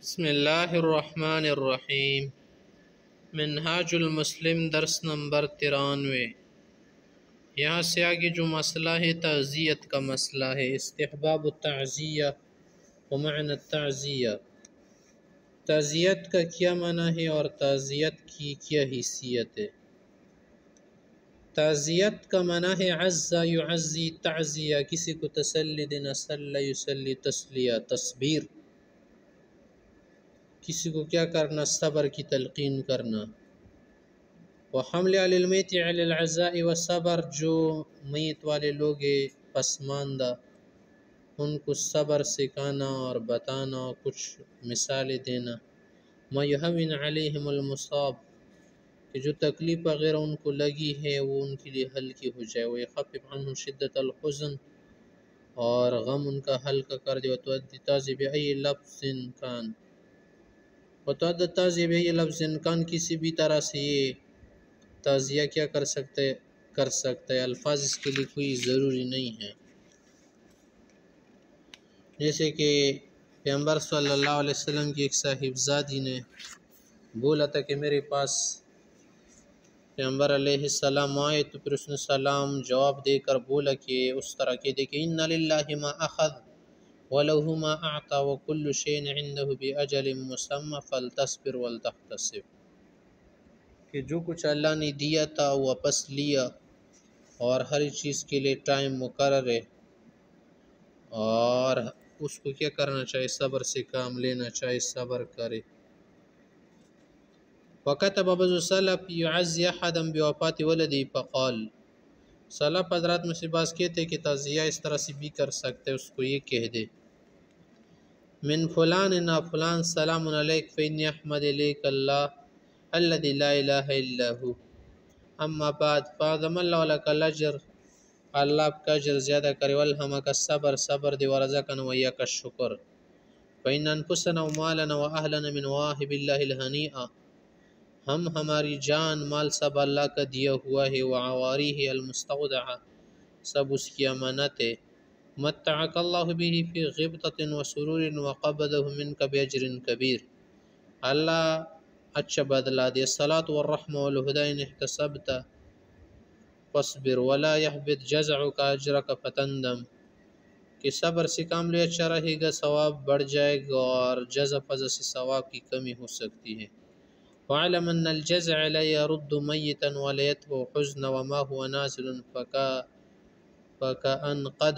بسم اللہ الرحمن الرحیم۔ منہاج المسلم درس نمبر 93۔ یہاں سے آگے جو مسئلہ ہے تعزیت کا مسئلہ ہے، استحباب التعزیہ ومعنی التعزیہ۔ تعزیت کا کیا معنی ہے اور تعزیت کی کیا حیثیت ہے؟ تعزیت کا معنی ہے عزا یعزی تعزیہ، کسی کو تسلی دینا، صلی یصلی تسلیہ، تصبیر، کسی کو کیا کرنا، صبر کی تلقین کرنا۔ وحمل علی المیت علی العزاء والصبر، جو میت والے لوگ پسماندہ ان کو صبر سکھانا اور بتانا، کچھ مثالیں دینا۔ ما یہون علیہم المصاب، کہ جو تکلیف وغیرہ ان کو لگی ہے وہ ان کے لیے ہلکی ہو جائے۔ ویخفف عنہم شدۃ الحزن، اور غم ان کا ہلکا کر دے۔ وتؤدی تعزیہ بأی لفظ کان، وتؤدی تعزیہ بأی لفظ کان، کسی بھی طرح سے یہ تعزیہ کیا کر سکتا ہے، الفاظ اس کے لیے کوئی ضروری نہیں ہے۔ جیسے کہ پیغمبر صلی اللہ علیہ وسلم کی ایک صاحبزادی نے بولا تھا کہ میرے پاس پیغمبر علیہ السلام آئے، تو پھر اس نے سلام جواب دے کر بولا کہ اس طرح کہ دیکھیں، ان للہ ما اخذ وله ما اعطى وكل شيء عنده باجل مسمى فلتصبر ولتحتسب، کہ جو کچھ اللہ نے دیا تھا واپس لیا، اور ہر چیز کے لیے ٹائم مقرر ہے، اور اس کو کیا کرنا چاہیے، صبر سے کام لینا چاہیے، صبر کرے۔ وكتب بعض السلف يعزي احدا بوفات ولده فقال، سلف حضرات میں سے بعض کہتے ہیں کہ تعزیہ اس طرح سے بھی کر سکتے، اس کو یہ کہہ دے، من فلان نا فلان سلام علیک فإني احمد الیک اللہ الذي لا الہ الا هو، اما بعد فاعظم اللہ لک الاجر، اللہ آپ کا اجر زیادہ کرے، والہمک الصبر، صبر دے، ورزقنا وإياک الشکر، فإن انفسنا ومالنا وأهلنا من مواهب اللہ الہنیئہ، ہم ہماری جان مال سب اللہ کا دیا ہوا ہے، وعواریہ المستودعہ، سب اس کی امانت ہے، متعک اللہ به فی غبطۃ وسرور وقبضہ منک باجر کبیر، اللہ اچھا بدلہ دے، الصلاۃ والرحمہ والہدی ان احتسبت فاصبر ولا یحبط جزعک اجرک فتندم، کہ صبر سے کام لے اچھا رہے گا، ثواب بڑھ جائے گا، اور جزع فضع سے ثواب کی کمی ہو سکتی ہے۔ وَعْلَمْ أَنَّ الْجَزْعَ لَا يَرُدُّ مَيِّتًا وَلَا يَدْفَعُ حُزْنًا وَمَا هُوَ نَازِلٌ فَكَأَنْ قَدْ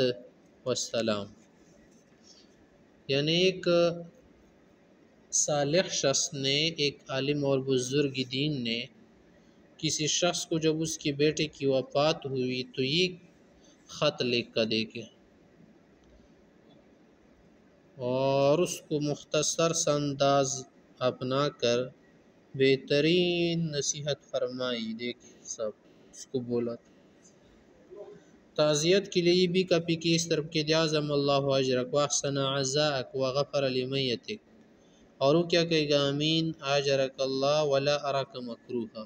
وَالسَّلَامُ، یعنی ایک صالح شخص نے، ایک عالم اور بزرگ دین نے کسی شخص کو جب اس کی بیٹے کی وفات ہوئی تو یہ خط لکھ کر دے کے، اور اس کو مختصر سا انداز اپنا کر بہترین نصیحت فرمائی، دیکھ سب اس کو بولا تھا۔ تعزیت کے لیے یہ بھی کافی کہ اس طرف کہ اعظم اللہ اجرک واحسن عزاءک وغفر لمیتک، اور وہ کیا کہے گا، امین اجرک اللہ ولا اراک مکروہا۔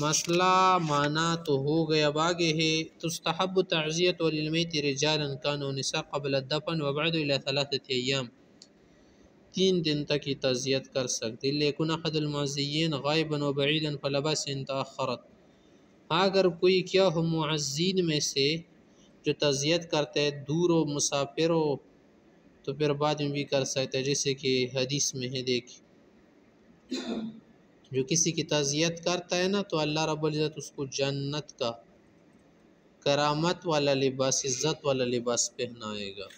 مسئلہ معنی تو ہو گیا، اب آگے ہے تستحب تعزیت للمیت رجالا کانوا نساء قبل الدفن وبعد الى 3 ایام، 3 دن تک یہ تعزیت کر سکتے، لیکن احد المعزیین غائبا وبعیدا فلا باس ان تاخرت، اگر کوئی کیا ہو معزین میں سے جو تعزیت کرتے ہے، دور و مسافر ہو، تو پھر بعد میں بھی کر سکتے، جیسے کہ حدیث میں ہے، دیکھ جو کسی کی تعزیت کرتا ہے نا تو اللہ رب العزت اس کو جنت کا کرامت والا لباس، عزت والا لباس پہنائے گا۔